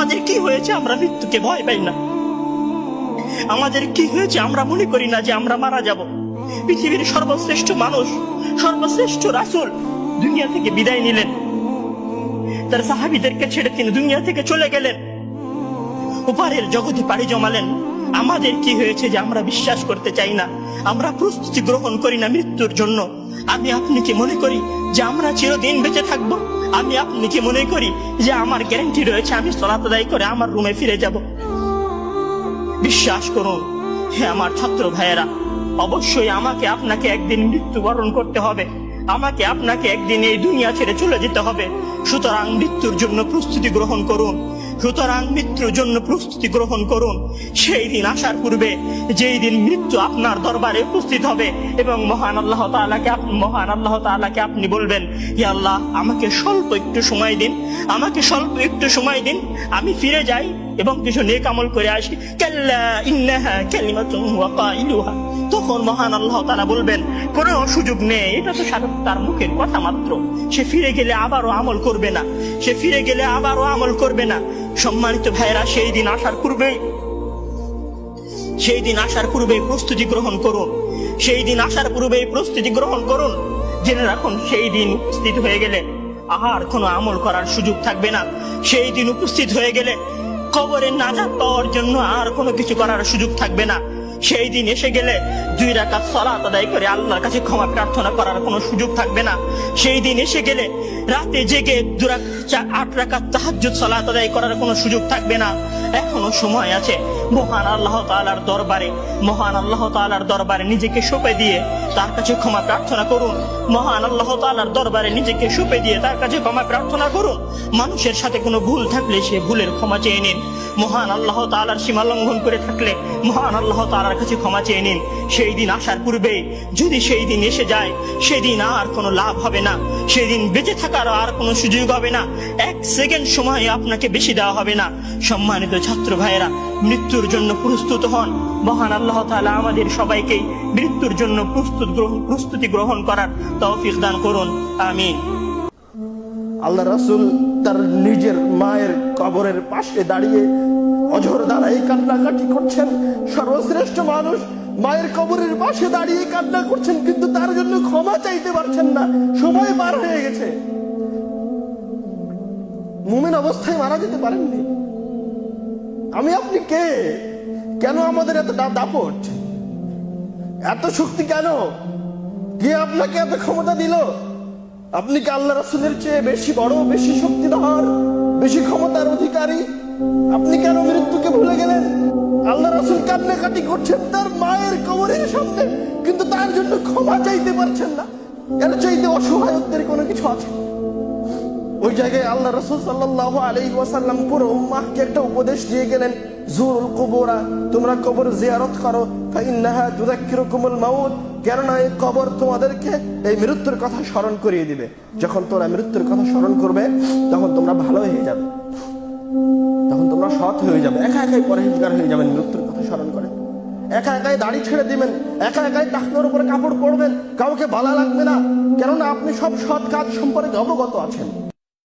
আমাদের কি হয়েছে আমরা মৃত্যুকে ভয় পাই না? আমাদের কি হয়েছে আমরা মনে করি না যে আমরা মারা যাব? পৃথিবীর সর্বশ্রেষ্ঠ মানুষ, সর্বশ্রেষ্ঠ রাসূল দুনিয়া থেকে বিদায় নিলেন, তার সাহাবীদেরকে ছেড়ে তিনি দুনিয়া থেকে চলে গেলেন, ওপারের জগতে পাড়ি জমালেন। আমাদের কি হয়েছে যে আমরা বিশ্বাস করতে চাই না, আমরা প্রস্তুতি গ্রহণ করি না মৃত্যুর জন্য? আমি আপনি কি মনে করি যে আমরা চিরদিন বেঁচে থাকবো? আমি আপনি কি মনে করি যে আমার গ্যারান্টি রয়েছে আমি সালাত আদায় করে আমার রুমে ফিরে যাব? বিশ্বাস করুন হে আমার ছাত্র ভাইয়েরা, অবশ্যই আমাকে আপনাকে একদিন মৃত্যুবরণ করতে হবে, আমাকে আপনাকে একদিন এই দুনিয়া ছেড়ে চলে যেতে হবে। সুতরাং মৃত্যুর জন্য প্রস্তুতি গ্রহণ করুন, সুতরাং মৃত্যুর জন্য প্রস্তুতি গ্রহণ করুন। সেই দিন আসার পূর্বে, যেই দিন মৃত্যু আপনার দরবারে উপস্থিত হবে এবং মহান আল্লাহ তাআলাকে আপনি বলবেন, হে আল্লাহ, আমাকে স্বল্প একটু সময় দিন, আমাকে স্বল্প একটু সময় দিন, আমি ফিরে যাই এবং কিছু নেক আমল করে আসি। কাল্লা ইন্নাহা কালিমাতুন ওয়া কাইলুহা। তখন মহান আল্লাহ তাআলা বলবেন, কোনো সুযোগ নেই, এটা তো সাধারণ তার মুখের কথা মাত্র, সে ফিরে গেলে আবারও আমল করবে না, সে ফিরে গেলে আবারও আমল করবে না। সম্মানিত ভাইরা, সেই দিন আসার পূর্বেই প্রস্তুতি গ্রহণ করুন, সেই দিন আসার পূর্বেই প্রস্তুতি গ্রহণ করুন। জেনে রাখুন, সেই দিন উপস্থিত হয়ে গেলে আর কোনো আমল করার সুযোগ থাকবে না। সেই দিন উপস্থিত হয়ে গেলে কবরে নাজাত পাওয়ার জন্য আর কোনো কিছু করার সুযোগ থাকবে না। সেই দিন এসে গেলে 2 রাকাত সালাত আদায় করে আল্লাহর কাছে ক্ষমা প্রার্থনা করার কোনো সুযোগ থাকবে না। সেই দিন এসে গেলে রাতে জেগে 8 রাকাত তাহাজ্জুদ সালাত আদায় করার কোনো সুযোগ থাকবে না। এখনো সময় আছে। মহান আল্লাহ তাআলার দরবারে নিজেকে সঁপে দিয়ে তার কাছে ক্ষমা প্রার্থনা করুন। মহান আল্লাহ তাআলার দরবারে নিজেকে সঁপে দিয়ে তার কাছে ক্ষমা প্রার্থনা করুন। মানুষের সাথে কোনো ভুল থাকলে সে ভুলের ক্ষমা চেয়ে নিন। মহান আল্লাহ তাআলার সীমা লঙ্ঘন করে থাকলে মহান আল্লাহ তাআলার কাছে ক্ষমা চেয়ে নিন। সেই দিন আসার পূর্বে যদি সেই দিন এসে যায়, সেদিন আর কোনো লাভ হবে না, সেদিন বেঁচে থাকার আর কোনো সুযোগ হবে না, 1 সেকেন্ড সময় আপনাকে বেশি দেওয়া হবে না। সম্মানিত ছাত্র ভাইয়েরা, মৃত্যুর জন্য প্রস্তুত হন। মহান আল্লাহ তাআলা আমাদের সবাইকে মৃত্যুর জন্য প্রস্তুতি গ্রহণ করার তৌফিক দান করুন। আমিন। আল্লাহ রাসূল তার নিজের মায়ের কবরের পাশে দাঁড়িয়ে অঝোর দাঁড়াই কান্নাকাটি করছেন। সর্বশ্রেষ্ঠ মানুষ মায়ের কবরের পাশে দাঁড়িয়ে কান্না করছেন, কিন্তু তার জন্য ক্ষমা চাইতে পারছেন না। সময় পার হয়ে গেছে, মুমিন অবস্থায় মারা যেতে পারেননি। আমি আপনি কে? কেন আমাদের এত দাপট, এত শক্তি? কেন? কে আপনাকে এত ক্ষমতা দিল? আপনি কি আল্লাহ রাসূলের চেয়ে বেশি বড়, বেশি শক্তিধর, বেশি ক্ষমতার অধিকারী? আপনি কেন মৃত্যুকে ভুলে গেলেন? আল্লাহ রাসূল কান্নাকাটি করছেন তার মায়ের কবরের সামনে, কিন্তু তার জন্য ক্ষমা চাইতে পারছেন না। এর চাইতে অসহায়ত্বের কোনো কিছু আছে? ওই জায়গায় আল্লাহ রাসূল সাল্লাল্লাহু আলাইহি ওয়াসাল্লাম পুরো উম্মাহকে একটা উপদেশ দিয়ে গেলেন, জুরুল কুবুরা, তোমরা কবর জিয়ারত করো, ফাইন্নাহা তুযাক্কিরুকুমুল মাউত, কেননা এই কবর তোমাদেরকে এই মৃত্যুর কথা স্মরণ করিয়ে দিবে। যখন তোমরা মৃত্যুর কথা স্মরণ করবে, তখন তোমরা ভালো হয়ে যাবে, তখন তোমরা সৎ হয়ে যাবে, একা একাই পরহেজগার হয়ে যাবেন। মৃত্যুর কথা স্মরণ করে একা একাই দাড়ি ছেড়ে দিবেন, একা একাই টাকনোর উপরে কাপড় পরবেন, কাউকে ভালো লাগবে না, কেননা আপনি সব সৎ কাজ সম্পর্কে অবগত আছেন।